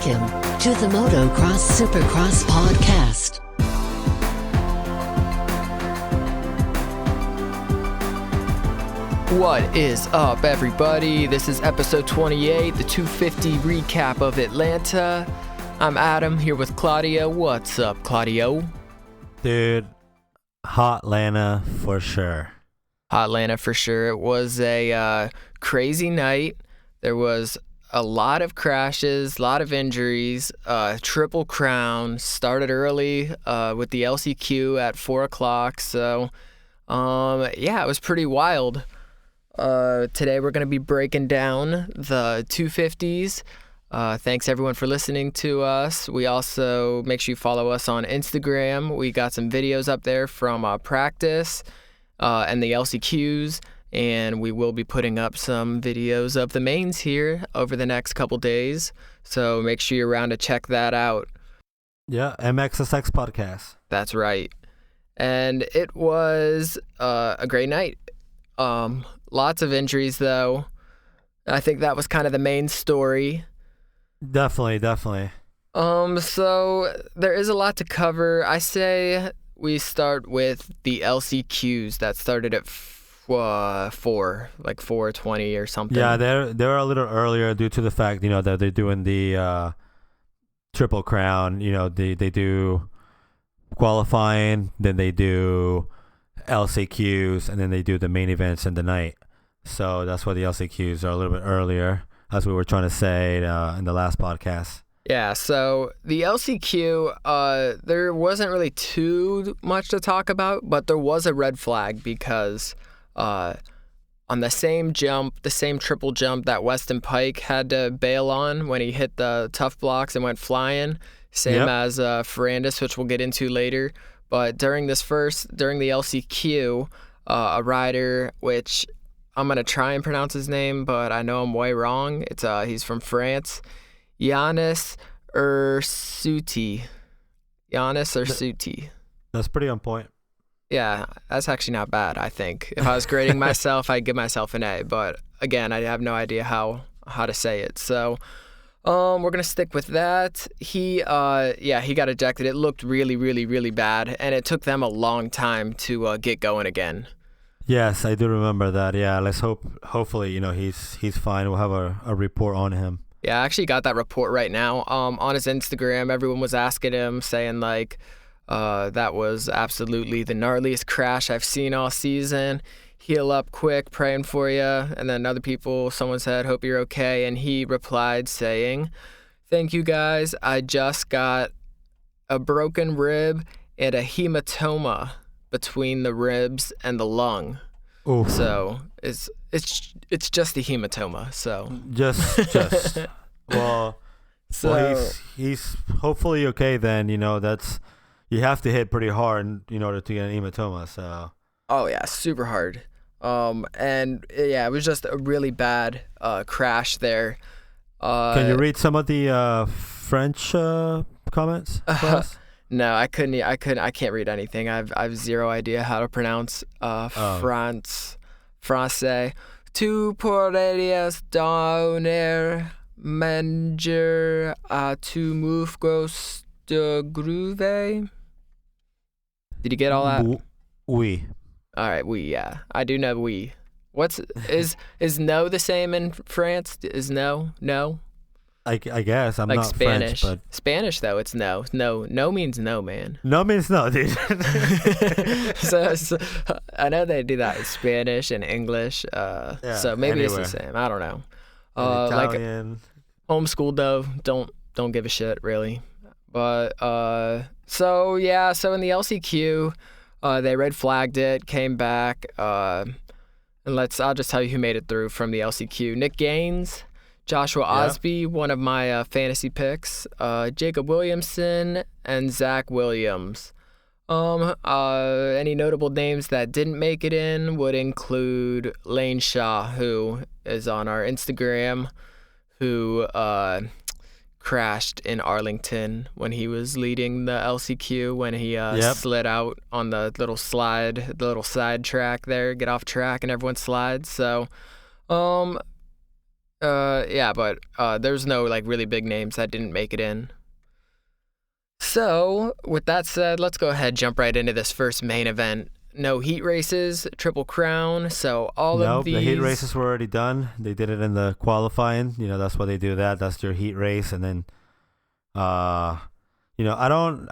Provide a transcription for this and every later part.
Welcome to the Motocross Supercross podcast. What is up, everybody? This is episode 28, the 250 recap of Atlanta. I'm Adam, here with Claudio. What's up, Claudio? Dude, hot Atlanta for sure. Hot Atlanta for sure. It was a crazy night. There was a lot of crashes, a lot of injuries, Triple Crown, started early with the LCQ at 4 o'clock. So, yeah, it was pretty wild. Today we're going to be breaking down the 250s. Thanks everyone for listening to us. We also make sure you follow us on Instagram. We got some videos up there from practice and the LCQs, and we will be putting up some videos of the mains here over the next couple days. So make sure you're around to check that out. Yeah, MXSX podcast. That's right. And it was a great night. Lots of injuries, though. I think that was kind of the main story. Definitely. So there is a lot to cover. I say we start with the LCQs that started at 4:20 or something. Yeah, they're a little earlier due to the fact, that they're doing the Triple Crown. They do qualifying, then they do LCQs, and then they do the main events in the night. So that's why the LCQs are a little bit earlier, as we were trying to say in the last podcast. Yeah, so the LCQ, there wasn't really too much to talk about, but there was a red flag because on the same jump, the same triple jump that Weston Pike had to bail on when he hit the tough blocks and went flying, same as Ferrandis, which we'll get into later. But during the LCQ, a rider, which I'm going to try and pronounce his name, but I know I'm way wrong. He's from France. Yannis Ursuti. That's pretty on point. Yeah, that's actually not bad, I think. If I was grading myself, I'd give myself an A. But again, I have no idea how to say it. So we're going to stick with that. He got ejected. It looked really, really, really bad, and it took them a long time to get going again. Yes, I do remember that. Yeah, let's hopefully, he's fine. We'll have a report on him. Yeah, I actually got that report right now. On his Instagram, everyone was asking him, saying that was absolutely the gnarliest crash I've seen all season. Heal up quick, praying for you. And then someone said, hope you're okay. And he replied saying, thank you guys. I just got a broken rib and a hematoma between the ribs and the lung. Oof. So it's just a hematoma. So just well, he's hopefully okay then. That's, you have to hit pretty hard in order to get an hematoma. So super hard. It was just a really bad crash there. Can you read some of the French comments for us? No, I couldn't. I can't read anything. I've zero idea how to pronounce Français. Tu pourrais donner manger à tu muscles de groove? Did you get all that? Oui. All right, oui. Yeah, I do know oui. Is no the same in France? Is no? I guess I'm like not Spanish. French, but Spanish though, it's no. No means no, man. No means no, dude. so I know they do that in Spanish and English. So maybe anywhere. It's the same. I don't know. Italian. Like homeschooled though, don't give a shit really. But so in the LCQ, they red flagged it, came back, and I'll just tell you who made it through from the LCQ. Nick Gaines, Joshua Osby, one of my fantasy picks, Jacob Williamson, and Zach Williams. Any notable names that didn't make it in would include Lane Shaw, who is on our Instagram, who crashed in Arlington when he was leading the LCQ, when he slid out on the little side track there, get off track and everyone slides. So Yeah, but there's no like really big names that didn't make it in. So, with that said, let's go ahead and jump right into this first main event. No heat races, Triple Crown. So all of Nope, these. the heat races were already done. They did it in the qualifying. That's why they do that. That's their heat race, and then, I don't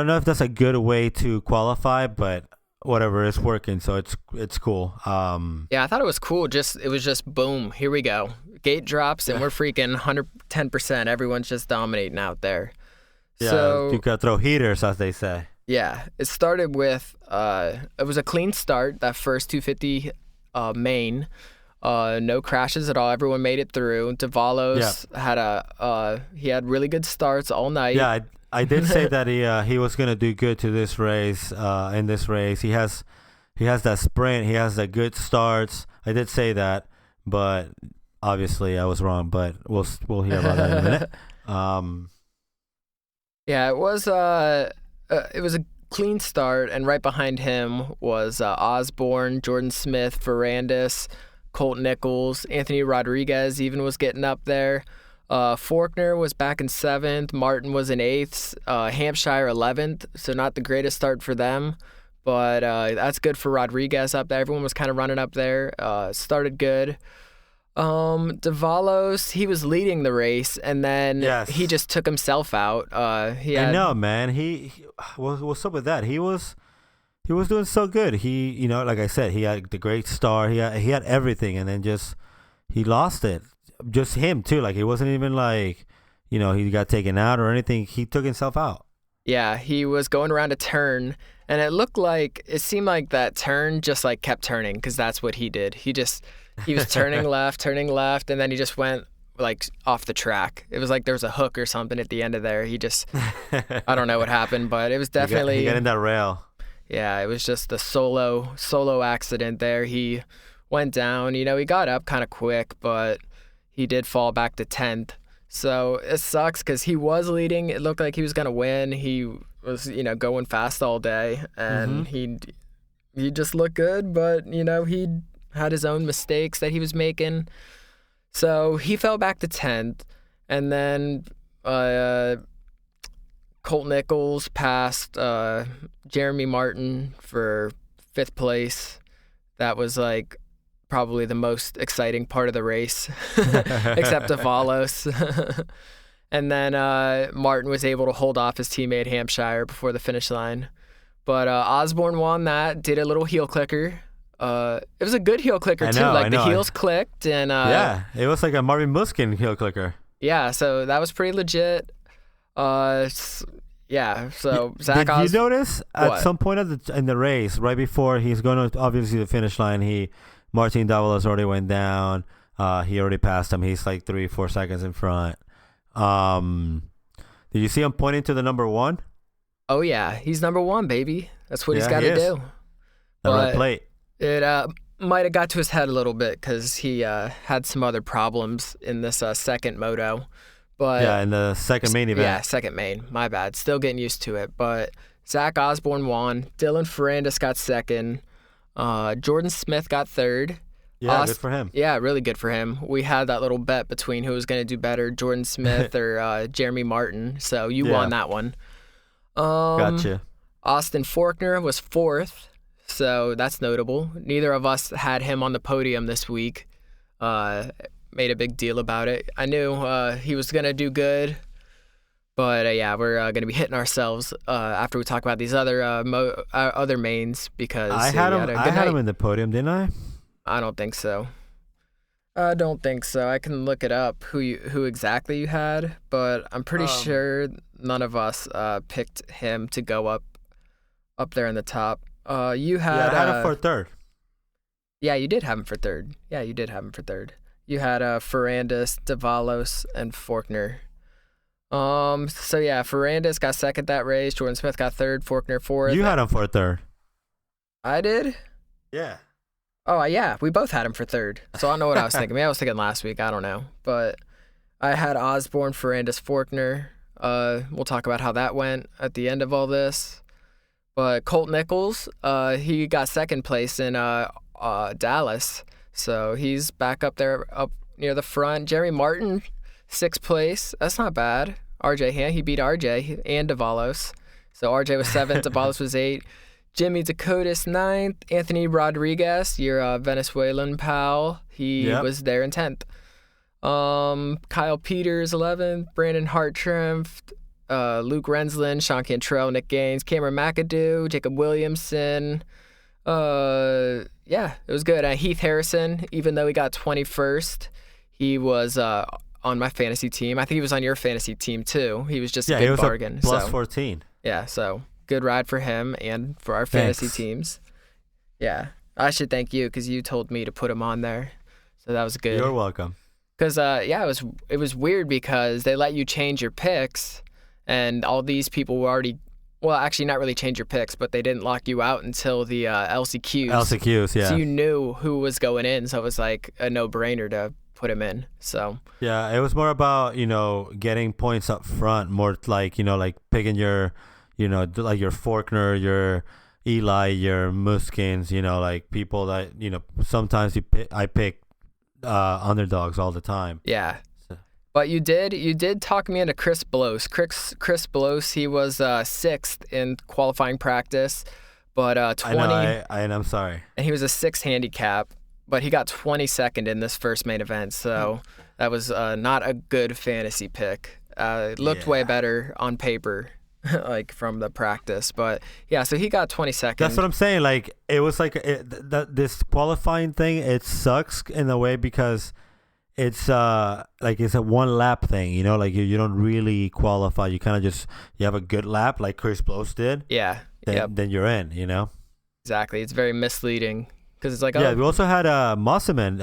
know if that's a good way to qualify, but whatever, it's working, so it's cool. Yeah, I thought it was cool. It was just boom, here we go. Gate drops, and we're freaking 110%. Everyone's just dominating out there. Yeah, so, you gotta throw heaters, as they say. Yeah, it started with it was a clean start, that first 250 main. No crashes at all. Everyone made it through. Davalos had really good starts all night. Yeah, I did say that he was gonna do good to this race. In this race, he has that sprint. He has the good starts. I did say that, but obviously I was wrong. But we'll hear about that in a minute. Yeah, it was a clean start, and right behind him was Osborne, Jordan Smith, Ferrandis, Colt Nichols, Anthony Rodriguez even was getting up there. Faulkner was back in 7th. Martin was in 8th. Hampshire 11th, so not the greatest start for them, but that's good for Rodriguez up there. Everyone was kind of running up there. Started good. Davalos, he was leading the race, and then he just took himself out. I know, man. He what's up with that? He was doing so good. He, like I said, he had the great start. He had everything, and then he lost it. Just him too. Like, it wasn't even like, he got taken out or anything. He took himself out. Yeah, he was going around a turn, and it seemed like that turn just like kept turning, because that's what he did. He was turning left, and then he just went like off the track. It was like there was a hook or something at the end of there. He just, I don't know what happened, but it was definitely. He got in that rail. Yeah, it was just a solo accident there. He went down. He got up kind of quick, but he did fall back to 10th. So it sucks because he was leading. It looked like he was going to win. He was, going fast all day, and he just looked good, but, he had his own mistakes that he was making. So he fell back to 10th, and then Colt Nichols passed Jeremy Martin for 5th place. That was like probably the most exciting part of the race, except Davalos. And then Martin was able to hold off his teammate Hampshire before the finish line. But Osborne won that, did a little heel clicker. It was a good heel clicker, too. The heels clicked. And it was like a Marvin Muskin heel clicker. Yeah, so that was pretty legit. So Zach Did you notice at some point in the race, right before he's going to obviously the finish line, Martin Davalos already went down. He already passed him. He's like 3-4 seconds in front. Did you see him pointing to the number 1? Oh yeah, he's number 1, baby. That's what he's got to do. The red plate. It might have got to his head a little bit because he had some other problems in this second moto. But in the second main event. Yeah, second main. My bad. Still getting used to it. But Zach Osborne won. Dylan Ferrandis got 2nd. Jordan Smith got 3rd. Yeah, good for him. Yeah, really good for him. We had that little bet between who was going to do better, Jordan Smith or Jeremy Martin. So you won that one. Gotcha. Austin Faulkner was 4th. So that's notable. Neither of us had him on the podium this week. Made a big deal about it. I knew he was going to do good. But we're going to be hitting ourselves after we talk about these other mains, because I had him in the podium, didn't I? I don't think so. I can look it up who exactly you had, but I'm pretty sure none of us picked him to go up there in the top. You had I had him for 3rd. Yeah, you did have him for 3rd. You had Ferrandis, Davalos, and Faulkner. Ferrandis got 2nd that race. Jordan Smith got 3rd. Faulkner 4th. You had him for 3rd. I did? Yeah. Oh, yeah. We both had him for 3rd. So I don't know what I was thinking. Maybe I was thinking last week. I don't know. But I had Osborne, Ferrandis, Faulkner. We'll talk about how that went at the end of all this. But Colt Nichols, he got 2nd place in Dallas. So he's back up there, up near the front. Jeremy Martin, 6th place. That's not bad. RJ he beat RJ and Davalos. So RJ was 7th, Davalos was 8th. Jimmy Dakotas 9th. Anthony Rodriguez, your Venezuelan pal, he was there in 10th. Kyle Peters 11th. Brandon Hartranft, Luke Renslin, Sean Cantrell, Nick Gaines, Cameron McAdoo, Jacob Williamson. It was good. Heath Harrison, even though he got 21st, he was on my fantasy team. I think he was on your fantasy team too. He was just a good bargain. He was plus 14. Yeah, so good ride for him and for our fantasy teams. Yeah, I should thank you because you told me to put him on there, so that was good. You're welcome. Because it was weird because they let you change your picks, and all these people were already. Well, actually, not really change your picks, but they didn't lock you out until the LCQs. LCQs, yeah. So you knew who was going in, so it was like a no-brainer to put him in. So yeah, it was more about getting points up front, more like like picking your like your Faulkner, your Eli, your Muskins, like people that sometimes I pick underdogs all the time. Yeah. But you did talk me into Chris Bloss. Chris Bloss, he was 6th in qualifying practice, but 20. I'm sorry. And he was a 6th handicap, but he got 22nd in this first main event, so that was not a good fantasy pick. It looked way better on paper, like from the practice, but yeah, so he got 22nd. That's what I'm saying. Like it was like this qualifying thing. It sucks in a way because it's like it's a 1 lap thing, like you don't really qualify. You kind of you have a good lap like Chris Bloss did. Yeah. Then you're in. Exactly. It's very misleading because it's like we also had Mosselman.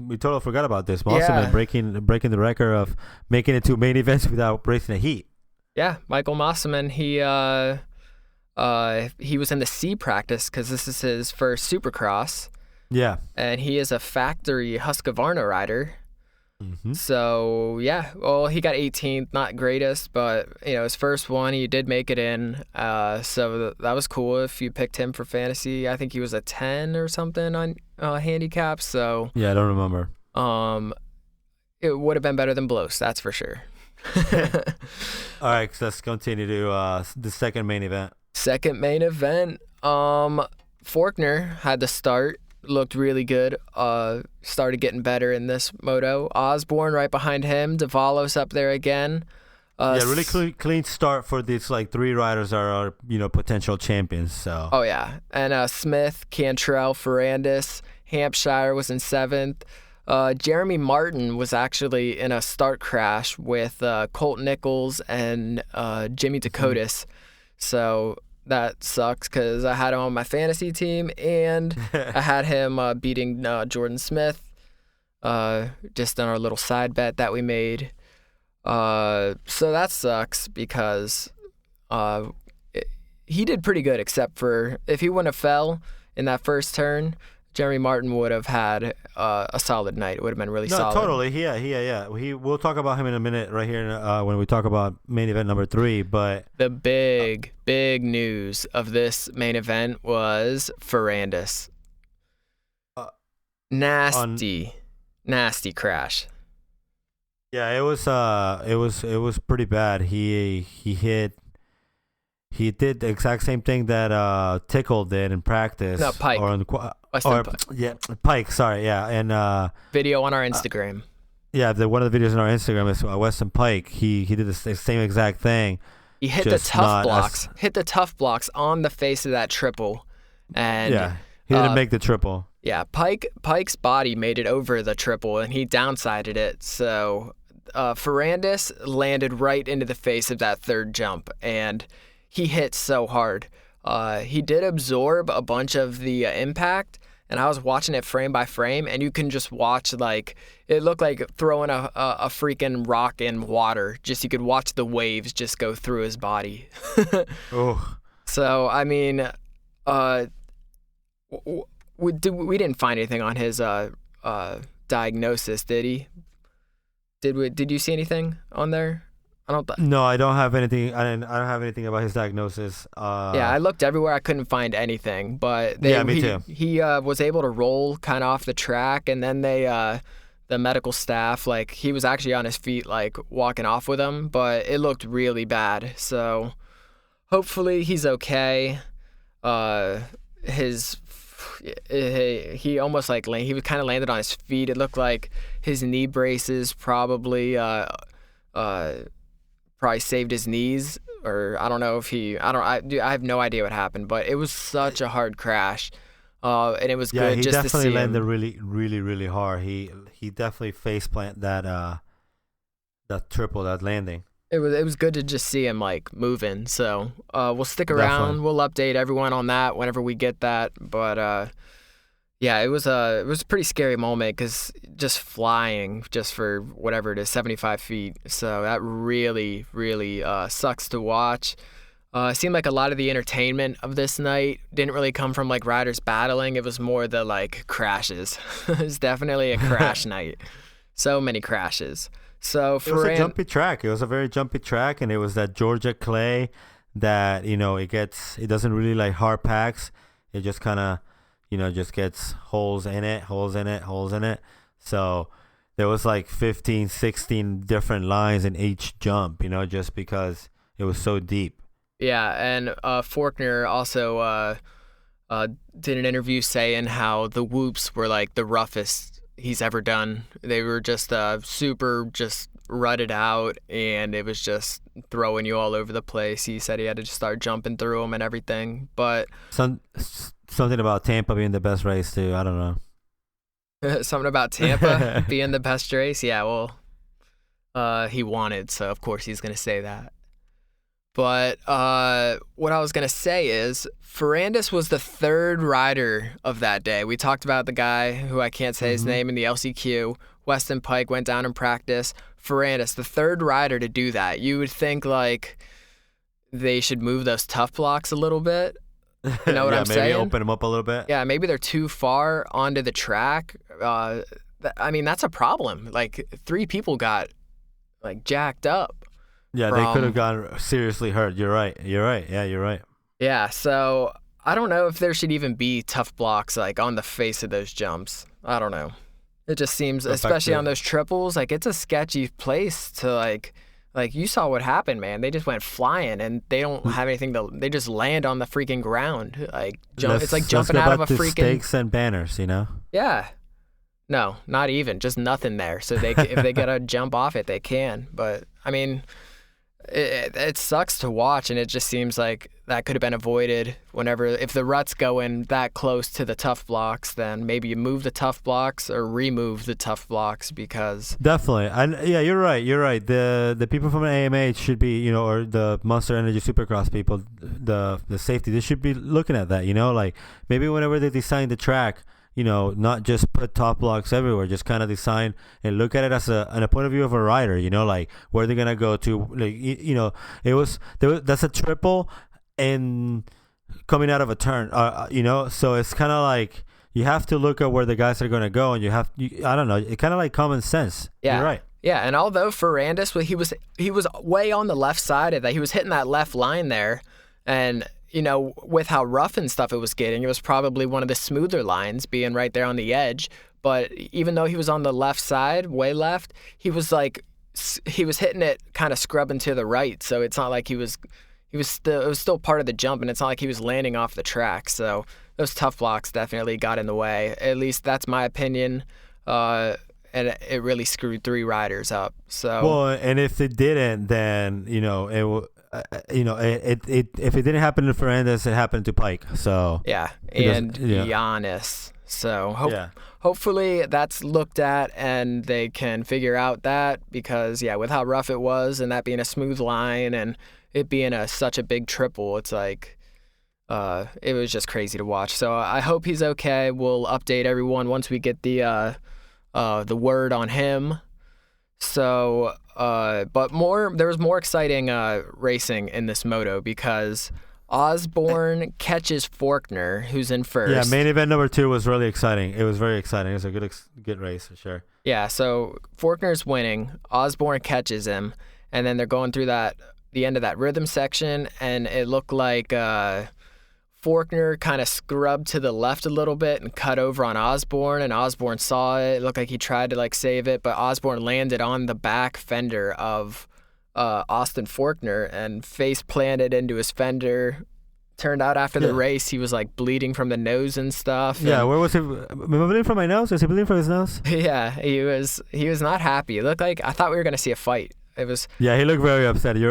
We totally forgot about this. Mosselman breaking the record of making it to main events without racing a heat. Yeah, Michael Mosselman. He was in the C practice because this is his first Supercross. Yeah. And he is a factory Husqvarna rider. Mm-hmm. So, he got 18th, not greatest, but, his first one, he did make it in. So that was cool if you picked him for fantasy. I think he was a 10 or something on handicap, so. Yeah, I don't remember. It would have been better than Bloss, that's for sure. All right, so let's continue to the second main event. Second main event, Faulkner had the start. Looked really good. Started getting better in this moto. Osborne right behind him. Davalos up there again. Really clean start for these like 3 riders are potential champions. So. Oh yeah, and Smith, Cantrell, Ferrandis, Hampshire was in 7th. Jeremy Martin was actually in a start crash with Colt Nichols and Jimmy Dakotas. So. That sucks because I had him on my fantasy team and I had him beating Jordan Smith just on our little side bet that we made. So that sucks because he did pretty good except for if he wouldn't have fell in that first turn, Jeremy Martin would have had a solid night. It would have been really solid. No, totally. Yeah. We'll talk about him in a minute right here when we talk about main event number 3. But the big news of this main event was Ferrandis. Nasty crash. Yeah, it was pretty bad. He did the exact same thing that Tickle did in practice. No, Pike. Pike. Sorry, yeah, and video on our Instagram. One of the videos on our Instagram is Weston Pike. He did the same exact thing. He hit the tough blocks on the face of that triple, and he didn't make the triple. Yeah, Pike's body made it over the triple, and he downsided it. So Ferrandis landed right into the face of that third jump, and he hit so hard. He did absorb a bunch of the impact, and I was watching it frame by frame, and you can just watch, like, it looked like throwing a freaking rock in water. Just you could watch the waves just go through his body. Oh. So, I mean, we didn't find anything on his diagnosis, did he? Did you see anything on there? No, I don't have anything. I don't have anything about his diagnosis. Yeah, I looked everywhere. I couldn't find anything. But me too. He was able to roll kind of off the track, and then the medical staff, like he was actually on his feet, like walking off with him, but it looked really bad. So hopefully he's okay. He almost like he kind of landed on his feet. It looked like his knee braces probably saved his knees, or I don't know if I have no idea what happened, but it was such a hard crash. And it was good just to see him. He definitely landed really, really, really hard. He definitely faceplant that triple, that landing. It was good to just see him like moving. So we'll stick around. Definitely. We'll update everyone on that whenever we get that. But yeah, it was a pretty scary moment because just flying just for whatever it is, 75 feet. So that really, really sucks to watch. It seemed like a lot of the entertainment of this night didn't really come from like riders battling. It was more the like crashes. It was definitely a crash night. So many crashes. So it was a jumpy track. It was a very jumpy track, and it was that Georgia clay that it doesn't really like hard packs. It just kind of just gets holes in it. So there was like 15, 16 different lines in each jump. Just because it was so deep. Yeah, and Faulkner also did an interview saying how the whoops were like the roughest he's ever done. They were just super just rutted out, and it was just throwing you all over the place. He said he had to just start jumping through them and everything. But something about Tampa being the best race too. I don't know. Something about Tampa being the best race. Yeah, well, he wanted, so of course he's gonna say that. But what I was going to say is Ferrandis was the third rider of that day. We talked about the guy who I can't say his name in the LCQ. Weston Pike went down in practice. Ferrandis, the third rider to do that. You would think like they should move those tough blocks a little bit. You know what I'm saying? Maybe open them up a little bit. Yeah, maybe they're too far onto the track. I mean, that's a problem. Like 3 people got like jacked up. Yeah, they could have gotten seriously hurt. You're right. Yeah, you're right. Yeah, so I don't know if there should even be tough blocks like on the face of those jumps. I don't know. It just seems, especially on those triples, like it's a sketchy place to like you saw what happened, man. They just went flying, and they don't have anything they just land on the freaking ground. Like it's like jumping out of a freaking stakes and banners, Yeah. No, not even. Just nothing there. So if they gotta jump off it, they can. But I mean, it sucks to watch, and it just seems like that could have been avoided if the rut's going that close to the tough blocks, then maybe you move the tough blocks or remove the tough blocks because definitely. Yeah, you're right. The people from AMH should be, or the Monster Energy Supercross people, the safety, they should be looking at that, like maybe whenever they design the track, not just put top blocks everywhere, just kind of design and look at it as a point of view of a rider, like where they're gonna go to, like, that's a triple and coming out of a turn, so it's kind of like you have to look at where the guys are gonna go, and I don't know, it's kind of like common sense. Yeah. You're right. Yeah, and although Ferrandis, he was way on the left side of that, he was hitting that left line there, and with how rough and stuff it was getting, it was probably one of the smoother lines being right there on the edge. But even though he was on the left side, way left, he was hitting it kind of scrubbing to the right. So it's not like it was still part of the jump, and it's not like he was landing off the track. So those tough blocks definitely got in the way. At least that's my opinion. And it really screwed 3 riders up. So well, and if it didn't, then it will. If it didn't happen to Ferrandis, it happened to Pike. So yeah, and Giannis. So hopefully that's looked at and they can figure out that, because with how rough it was and that being a smooth line and it being such a big triple, it's like it was just crazy to watch. So I hope he's okay. We'll update everyone once we get the word on him. So, but there was more exciting racing in this moto because Osborne catches Faulkner, who's in first. Yeah, main event number 2 was really exciting. It was very exciting. It was a good race for sure. Yeah, so Faulkner's winning. Osborne catches him, and then they're going through the end of that rhythm section, and it looked like Forkner kind of scrubbed to the left a little bit and cut over on Osborne, and Osborne saw it. It looked like he tried to like save it, but Osborne landed on the back fender of Austin Forkner and face planted into his fender. Turned out after the race, he was like bleeding from the nose and stuff. Yeah, where was he? Bleeding from my nose? Is he bleeding from his nose? Yeah, he was not happy. It looked like I thought we were gonna see a fight. It was. Yeah, he looked very upset. He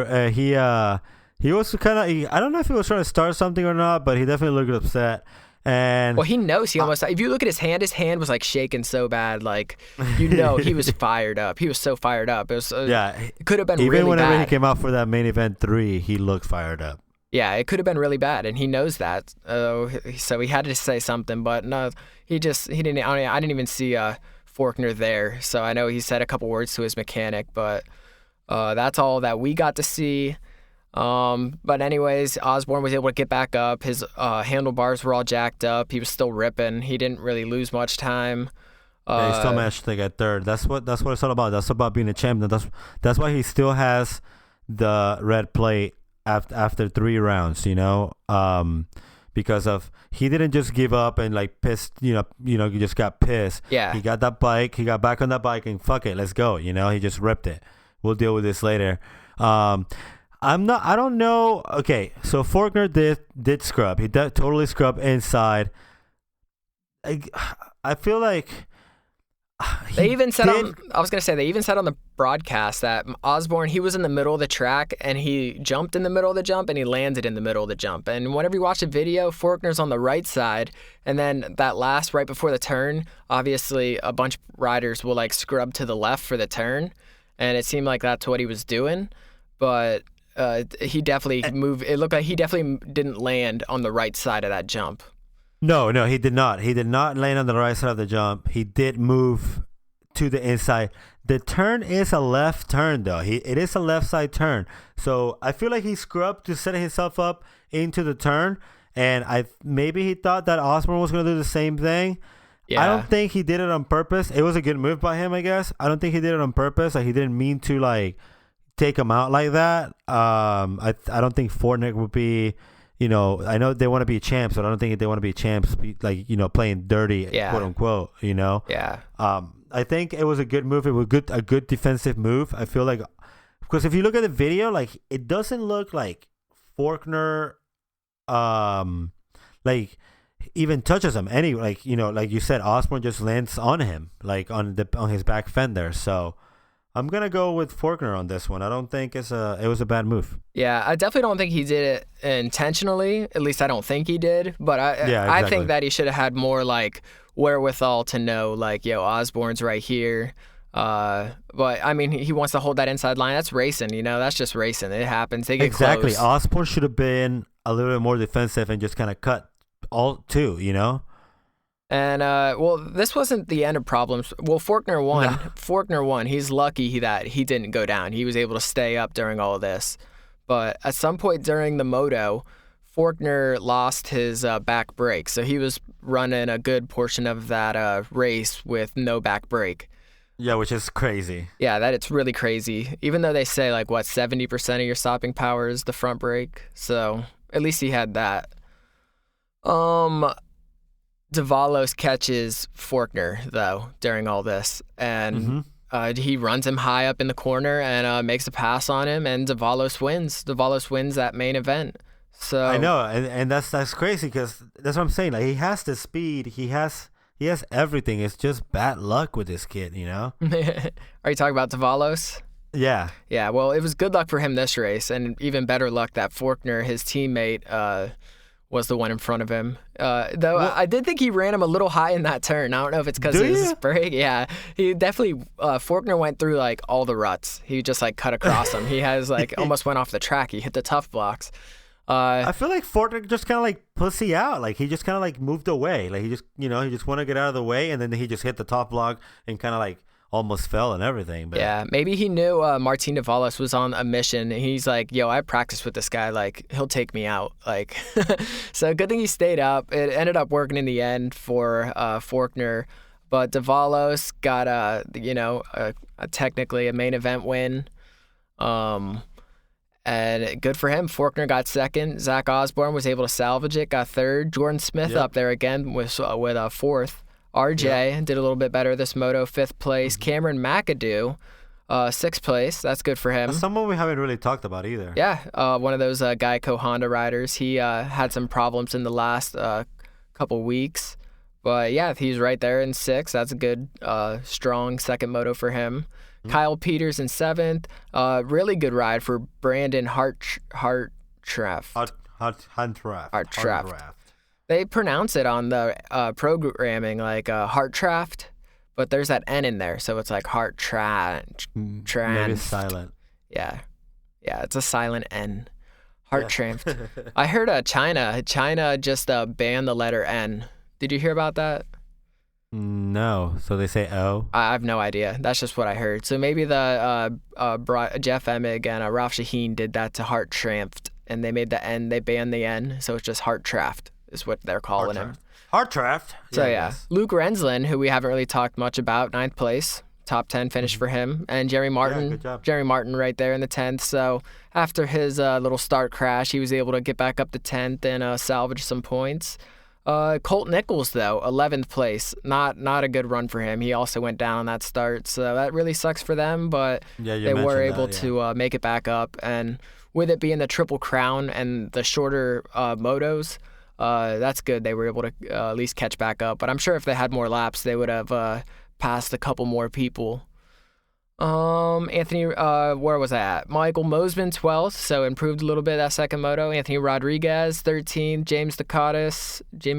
was kind of. I don't know if he was trying to start something or not, but he definitely looked upset. And well, he knows he almost. If you look at his hand was like shaking so bad, like he was fired up. He was so fired up. It was. It could have been even really whenever bad. he came out for that main event 3, he looked fired up. Yeah, it could have been really bad, and he knows that. So he had to say something, but no, he didn't. I didn't even see Forkner there, so I know he said a couple words to his mechanic, but that's all that we got to see. But anyways, Osborne was able to get back up. His handlebars were all jacked up. He was still ripping. He didn't really lose much time. Yeah, he still managed to get third. That's what it's all about. That's about being a champion. That's why he still has the red plate after 3 rounds, because of he didn't just give up and like pissed, he just got pissed. Yeah. He got that bike, he got back on that bike and fuck it, let's go. He just ripped it. We'll deal with this later. I don't know. Okay, so Forkner did scrub. He totally scrubbed inside. I feel like they even said on the broadcast that Osborne, he was in the middle of the track and he jumped in the middle of the jump and he landed in the middle of the jump. And whenever you watch the video, Forkner's on the right side, and then that last right before the turn, obviously a bunch of riders will like scrub to the left for the turn, and it seemed like that's what he was doing. But he definitely moved. It looked like he definitely didn't land on the right side of that jump. No, he did not. He did not land on the right side of the jump. He did move to the inside. The turn is a left turn, though. It is a left side turn. So I feel like he scrubbed to set himself up into the turn, and maybe he thought that Osborne was going to do the same thing. Yeah. I don't think he did it on purpose. It was a good move by him, I guess. I don't think he did it on purpose. Like, he didn't mean to like take him out like that. I don't think Fortnite would be. I know they want to be champs, but I don't think they want to be champs, like, playing dirty, quote unquote, Yeah. I think it was a good move. It was a good defensive move. I feel like, because if you look at the video, like, it doesn't look like Forkner, like, even touches him. Like you said, Osborne just lands on him, like on his back fender. So I'm gonna go with Forkner on this one. I don't think it was a bad move. Yeah, I definitely don't think he did it intentionally. At least I don't think he did. But exactly. I think that he should have had more like wherewithal to know, like, Osborne's right here. But I mean, he wants to hold that inside line. That's racing, that's just racing. It happens. They get close. Osborne should have been a little bit more defensive and just kind of cut all two. And, this wasn't the end of problems. Well, Forkner won. No. Forkner won. He's lucky that he didn't go down. He was able to stay up during all of this. But at some point during the moto, Forkner lost his back brake. So he was running a good portion of that race with no back brake. Yeah, which is crazy. Yeah, it's really crazy. Even though they say, 70% of your stopping power is the front brake. So at least he had that. Davalos catches Forkner, though, during all this, and he runs him high up in the corner and makes a pass on him, and Davalos wins. Davalos wins that main event. So I know, and that's crazy, because that's what I'm saying. Like, he has the speed, he has everything. It's just bad luck with this kid, Are you talking about Davalos? Yeah. Yeah, well, it was good luck for him this race, and even better luck that Forkner, his teammate, was the one in front of him. I did think he ran him a little high in that turn. I don't know if it's because of his brake. Yeah, he definitely, Forkner went through all the ruts. He just cut across them. He has almost went off the track. He hit the tough blocks. I feel like Forkner just kind of pussy out. Like, he just kind of moved away. Like, he just, he just want to get out of the way, and then he just hit the top block and kind of almost fell and everything. But yeah, maybe he knew Martin Davalos was on a mission. And he's like, I practiced with this guy. He'll take me out. So good thing he stayed up. It ended up working in the end for Forkner. But Davalos got technically a main event win. And good for him. Faulkner got second. Zach Osborne was able to salvage it, got third. Jordan Smith up there again with fourth. RJ did a little bit better this moto, fifth place. Cameron McAdoo, sixth place. That's good for him. That's someone we haven't really talked about either. Yeah, one of those Geico Honda riders. He had some problems in the last couple weeks. But yeah, he's right there in sixth. That's a good, strong second moto for him. Kyle Peters in seventh. Really good ride for Brandon Hartraft. They pronounce it on the programming like Hartraft, but there's that N in there, so it's like Hartraft. Maybe it's silent. Yeah, it's a silent N. Hartraft. I heard China just banned the letter N. Did you hear about that? No. So they say O? I have no idea. That's just what I heard. So maybe the Jeff Emig and Ralph Shaheen did that to Hartraft, and they made the N, they banned the N, so it's just Hartraft is what they're calling him. Hartraft. So yeah. Luke Renslin, who we haven't really talked much about, ninth place. Top 10 finish for him. And Jerry Martin. good job. Jerry Martin right there in the 10th. So after his little start crash, he was able to get back up to 10th and salvage some points. Colt Nichols, though, 11th place. Not a good run for him. He also went down on that start, so that really sucks for them, but they were able to make it back up. And with it being the Triple Crown and the shorter motos, that's good. They were able to at least catch back up. But I'm sure if they had more laps, they would have passed a couple more people. Anthony, where was I at? Michael Mosman, 12th, so improved a little bit that second moto. Anthony Rodriguez, 13th. Jamie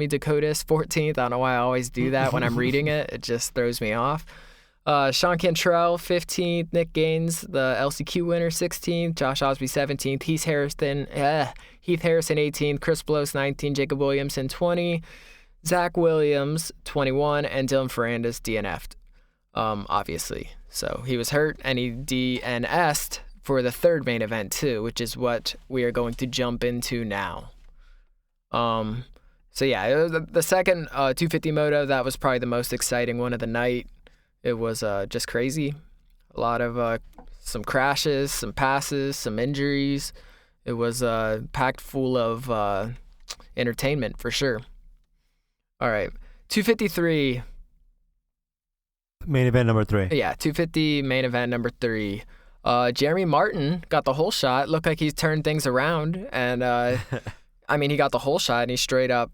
Dakotas, 14th. I don't know why I always do that when I'm reading it. It just throws me off. Sean Cantrell, 15th. Nick Gaines, the LCQ winner, 16th. Josh Osby, 17th. Heath Harrison, 18th. Chris Blows, 19th. Jacob Williamson, 20. Zach Williams, 21. And Dylan Ferrandis, DNF'd, obviously. So he was hurt, and he DNS'd for the third main event, too, which is what we are going to jump into now. So, yeah, the second 250 moto, that was probably the most exciting one of the night. It was just crazy. A lot of some crashes, some passes, some injuries. It was packed full of entertainment, for sure. All right, 253. Main event number 3. Yeah, 250 main event number 3. Jeremy Martin got the whole shot. Looked like he's turned things around, and I mean, he got the whole shot, and he straight up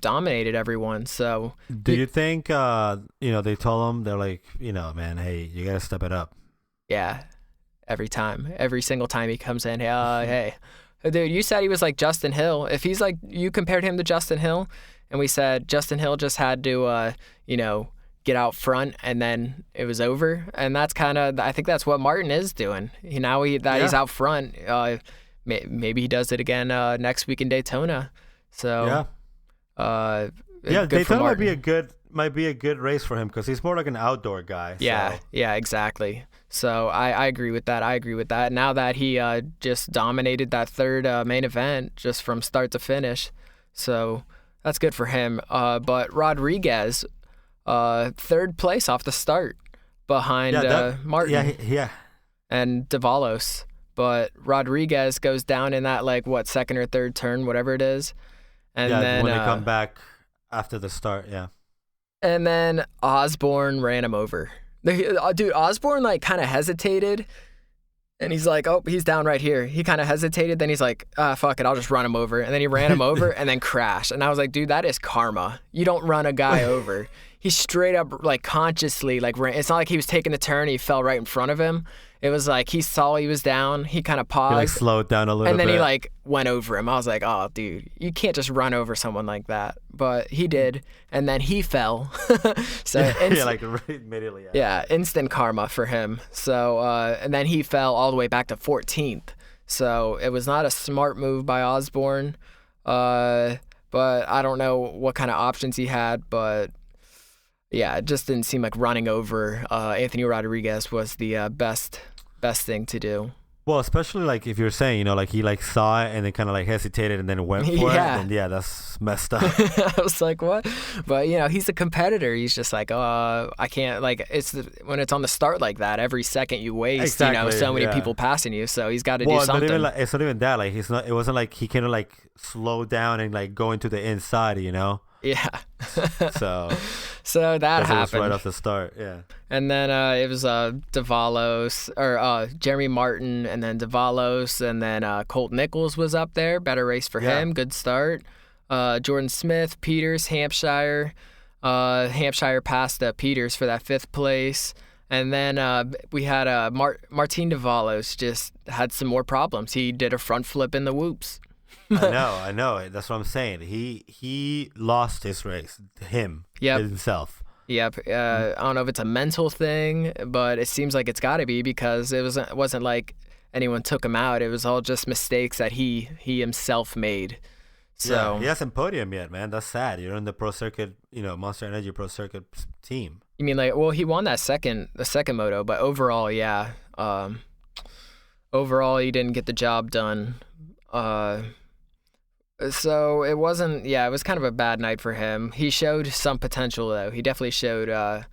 dominated everyone. So, do you think they told him, they're like, man, hey, you gotta step it up? Yeah, every single time he comes in, hey, dude, you said he was like Justin Hill. If he's like, you compared him to Justin Hill, and we said Justin Hill just had to get out front, and then it was over. And that's I think that's what Martin is doing. He's out front. Maybe he does it again next week in Daytona. So Daytona might be a good race for him because he's more like an outdoor guy. Yeah, exactly. So I agree with that. Now that he just dominated that third main event just from start to finish, so that's good for him. But Rodriguez, third place off the start behind Martin. And Davalos. But Rodriguez goes down in that second or third turn, whatever it is. And then when they come back after the start, And then Osborne ran him over. Dude, Osborne kind of hesitated. And he's like, oh, he's down right here. He kind of hesitated. Then he's like, fuck it, I'll just run him over. And then he ran him over and then crashed. And I was like, dude, that is karma. You don't run a guy over. He straight up, consciously, ran. It's not like he was taking the turn. He fell right in front of him. It was like he saw he was down. He kind of paused. He slowed down a little bit. And then he went over him. I was like, oh, dude, you can't just run over someone like that. But he did. And then he fell. So immediately. Yeah, instant karma for him. So, and then he fell all the way back to 14th. So it was not a smart move by Osborne. But I don't know what kind of options he had. But yeah, it just didn't seem like running over Anthony Rodriguez was the best thing to do. Well, especially like if you're saying, like he like saw it and then kind of like hesitated and then went for it, then that's messed up. I was like, what? But he's a competitor. He's just like, I can't, like, when it's on the start like that, every second you waste, Exactly, so many people passing you, so he's got to do something. It's not even that. Like it wasn't like he kind of like slow down and like go into the inside, Yeah. So that happened. It was right off the start, yeah. And then it was Davalos, or Jeremy Martin, and then Davalos, and then Colt Nichols was up there. Better race for him. Good start. Jordan Smith, Peters, Hampshire. Hampshire passed Peters for that 5th place. And then we had Martin Davalos just had some more problems. He did a front flip in the whoops. I know. That's what I'm saying. He lost his race. Himself. Yep. I don't know if it's a mental thing, but it seems like it's got to be, because it wasn't like anyone took him out. It was all just mistakes that he himself made. So he hasn't podiumed yet, man. That's sad. You're in the Pro Circuit, Monster Energy Pro Circuit team. You mean he won the second moto, but overall, yeah. Overall, he didn't get the job done. So it wasn't, it was kind of a bad night for him. He showed some potential, though. He definitely showed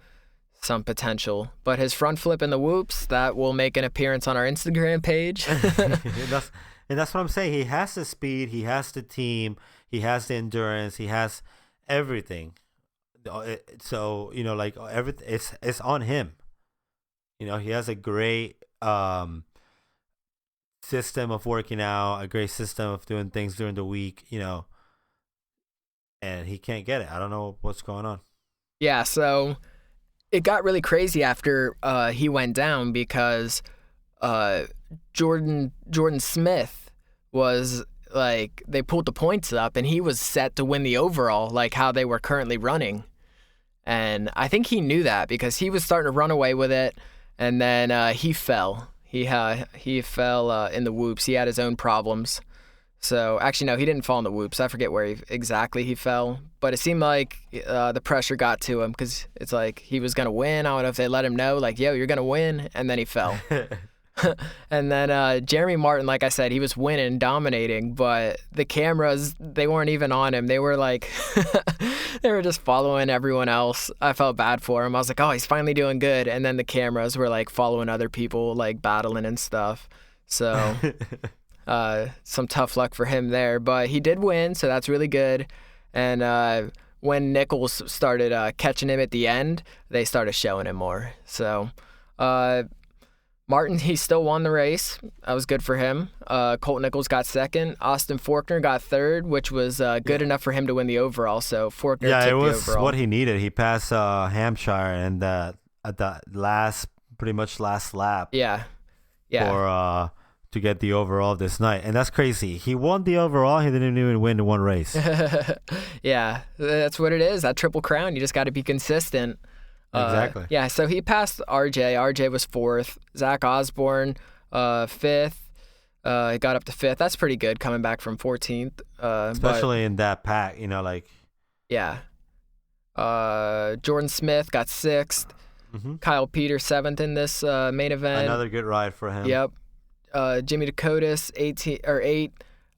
some potential. But his front flip in the whoops, that will make an appearance on our Instagram page. And that's what I'm saying. He has the speed. He has the team. He has the endurance. He has everything. So, everything, it's on him. He has a great system of working out, a great system of doing things during the week, and he can't get it. I don't know what's going on. Yeah, so it got really crazy after he went down, because Jordan Smith was like, they pulled the points up and he was set to win the overall, like how they were currently running. And I think he knew that, because he was starting to run away with it, and then he fell. He fell in the whoops. He had his own problems. So actually, no, he didn't fall in the whoops. I forget where exactly he fell, but it seemed like the pressure got to him, because it's like he was gonna win. I don't know if they let him know, like, yo, you're gonna win, and then he fell. And then Jeremy Martin, like I said, he was winning, dominating, but the cameras, they weren't even on him. They were like, they were just following everyone else. I felt bad for him. I was like, oh, he's finally doing good. And then the cameras were like following other people, like battling and stuff. So some tough luck for him there. But he did win, so that's really good. And when Nichols started catching him at the end, they started showing him more. So Martin, he still won the race. That was good for him. Colt Nichols got 2nd. Austin Forkner got 3rd, which was good enough for him to win the overall. So Forkner took the overall. Yeah, it was what he needed. He passed Hampshire and at the pretty much last lap. Yeah. For to get the overall this night, and that's crazy. He won the overall. He didn't even win one race. Yeah, that's what it is. That Triple Crown. You just got to be consistent. Exactly. Yeah, so he passed RJ. RJ was 4th. Zach Osborne, 5th. He got up to 5th. That's pretty good coming back from 14th. Especially in that pack, like. Yeah. Jordan Smith got 6th. Mm-hmm. Kyle Peters 7th in this main event. Another good ride for him. Yep. Jimmy Dakotas 8.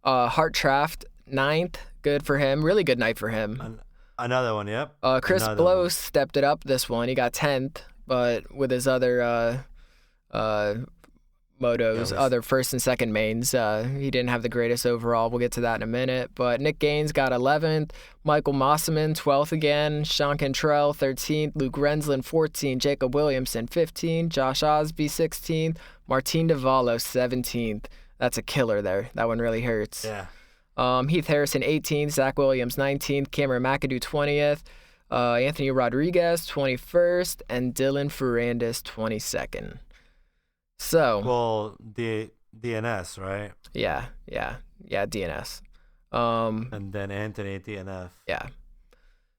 Harttraft 9th. Good for him. Really good night for him. Another one, yep. Chris Blow stepped it up this one. He got 10th, but with his other motos, other first and second mains, he didn't have the greatest overall. We'll get to that in a minute. But Nick Gaines got 11th. Michael Mosselman, 12th again. Sean Cantrell, 13th. Luke Rensland, 14th. Jacob Williamson, 15th. Josh Osby, 16th. Martin Davalo, 17th. That's a killer there. That one really hurts. Yeah. Heath Harrison, 18th. Zach Williams, 19th. Cameron McAdoo, 20th. Anthony Rodriguez, 21st. And Dylan Ferrandis, 22nd. So. Well, the DNS, right? Yeah, DNS. And then Anthony DNF. Yeah.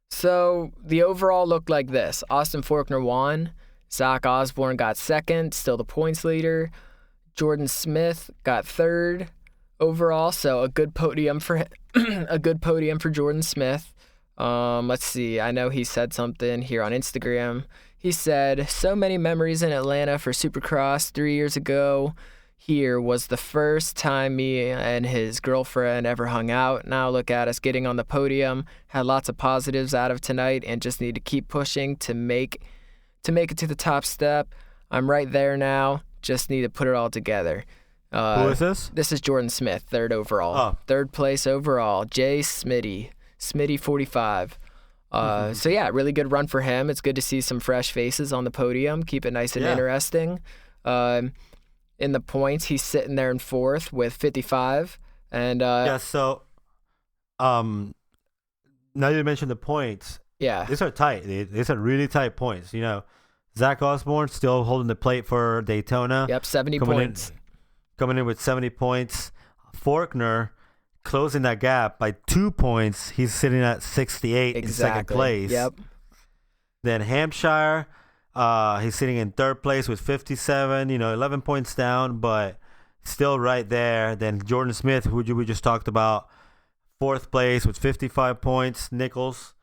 So the overall looked like this. Austin Forkner won. Zach Osborne got 2nd, still the points leader. Jordan Smith got 3rd. Overall, so a good podium for a good podium for Jordan Smith. Let's see. I know he said something here on Instagram. He said, "So many memories in Atlanta for Supercross 3 years ago. here was the first time me and his girlfriend ever hung out. Now look at us getting on the podium. Had lots of positives out of tonight and just need to keep pushing to make it to the top step. I'm right there now. Just need to put it all together. Who is this? This is Jordan Smith, third overall. Oh. Third place overall. Jay Smitty 45. So yeah, really good run for him. It's good to see some fresh faces on the podium. Keep it nice and interesting. In the points, he's sitting there in fourth with 55. And so now you mentioned the points. Yeah. These are tight. These are really tight points. You know, Zach Osborne still holding the plate for Daytona. Yep, 70 points. Coming in with 70 points. Faulkner closing that gap by 2 points. He's sitting at 68 in second place. Yep. Then Hampshire, he's sitting in third place with 57, 11 points down, but still right there. Then Jordan Smith, who we just talked about, fourth place with 55 points. Nichols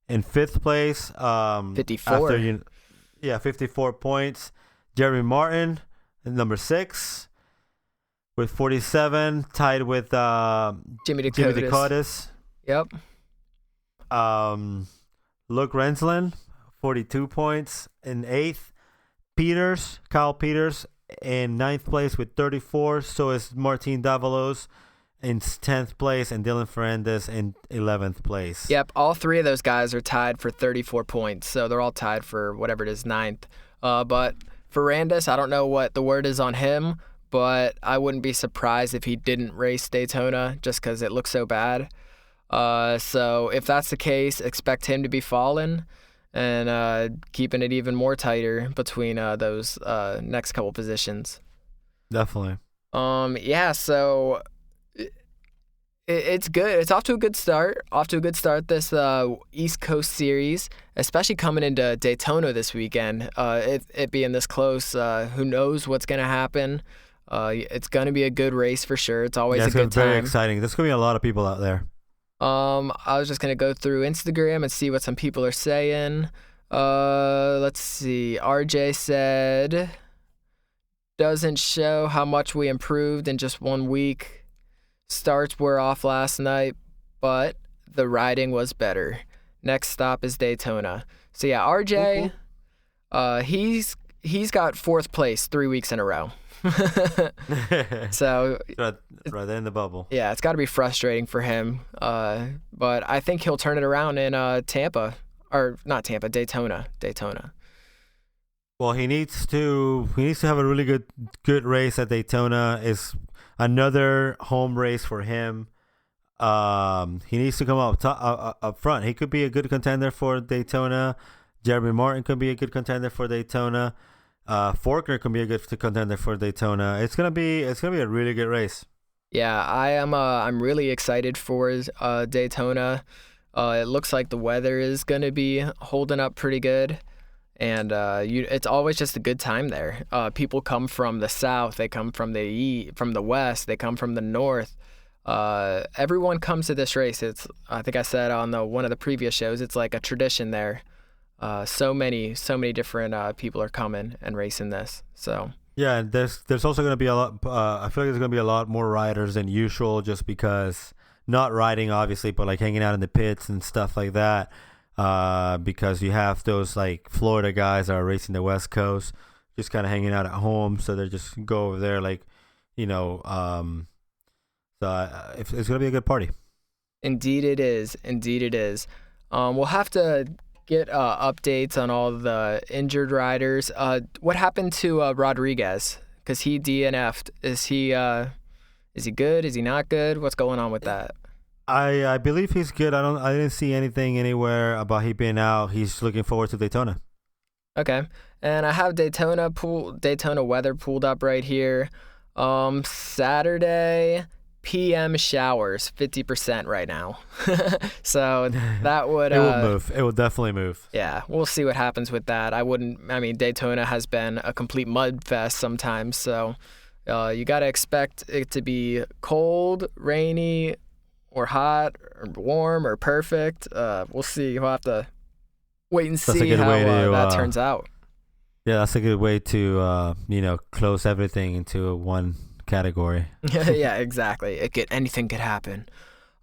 in fifth place. 54. 54 points. Jeremy Martin in number 6 with 47, tied with Jimmy Dakotas. Yep. Luke Rensland, 42 points in 8th. Kyle Peters in 9th place with 34. So is Martin Davalos in 10th place and Dylan Ferrandis in 11th place. Yep, all three of those guys are tied for 34 points. So they're all tied for whatever it is, 9th. But Ferrandis, I don't know what the word is on him, but I wouldn't be surprised if he didn't race Daytona just because it looks so bad. So if that's the case, expect him to be falling and keeping it even more tighter between those next couple positions. Definitely. So it's good. It's off to a good start. This East Coast series, especially coming into Daytona this weekend. It being this close, who knows what's going to happen. It's going to be a good race for sure. It's always a good time. Very exciting. There's going to be a lot of people out there. I was just going to go through Instagram and see what some people are saying. Let's see. RJ said, doesn't show how much we improved in just 1 week. Starts were off last night, but the riding was better. Next stop is Daytona. So yeah, RJ, he's got 4th place 3 weeks in a row. So right there in the bubble. Yeah, it's got to be frustrating for him. But I think he'll turn it around in Daytona. Well, he needs to have a really good race at Daytona. Is another home race for him. He needs to come up front. He could be a good contender for Daytona. Jeremy Martin could be a good contender for Daytona. Faulkner can be a good contender for Daytona. It's gonna be a really good race. Yeah, I'm really excited for Daytona. It looks like the weather is gonna be holding up pretty good, and it's always just a good time there. People come from the south, they come from the west, they come from the north. Everyone comes to this race. I think I said on one of the previous shows, it's like a tradition there. So many different people are coming and racing this. So yeah, and there's also going to be a lot. I feel like there's going to be a lot more riders than usual, just because not riding obviously, but like hanging out in the pits and stuff like that. Because you have those like Florida guys that are racing the West Coast, just kind of hanging out at home, so they just go over there, like, So it's going to be a good party. Indeed, it is. We'll have to get updates on all the injured riders. What happened to Rodriguez? Because he DNF'd. Is he good? Is he not good? What's going on with that? I believe he's good. I didn't see anything anywhere about he being out. He's looking forward to Daytona. Okay, and I have Daytona weather pulled up right here. Saturday PM showers, 50% right now. So that would... it will move. It will definitely move. Yeah, we'll see what happens with that. Daytona has been a complete mud fest sometimes, so you got to expect it to be cold, rainy, or hot, or warm, or perfect. We'll see. We'll have to wait and see how that turns out. Yeah, that's a good way to close everything into one category. Yeah, exactly. Anything could happen.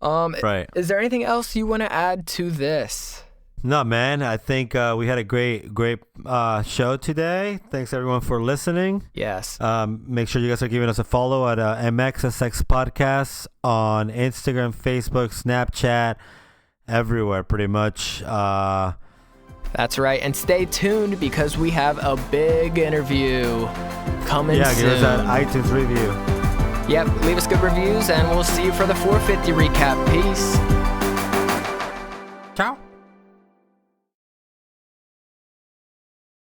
Right. Is there anything else you want to add to this? No, man. I think we had a great show today. Thanks everyone for listening. Yes. Make sure you guys are giving us a follow at MXSX Podcasts on Instagram, Facebook, Snapchat, everywhere pretty much. That's right. And stay tuned because we have a big interview coming soon. Yeah, give us that iTunes review. Yep, leave us good reviews and we'll see you for the 450 recap. Peace. Ciao.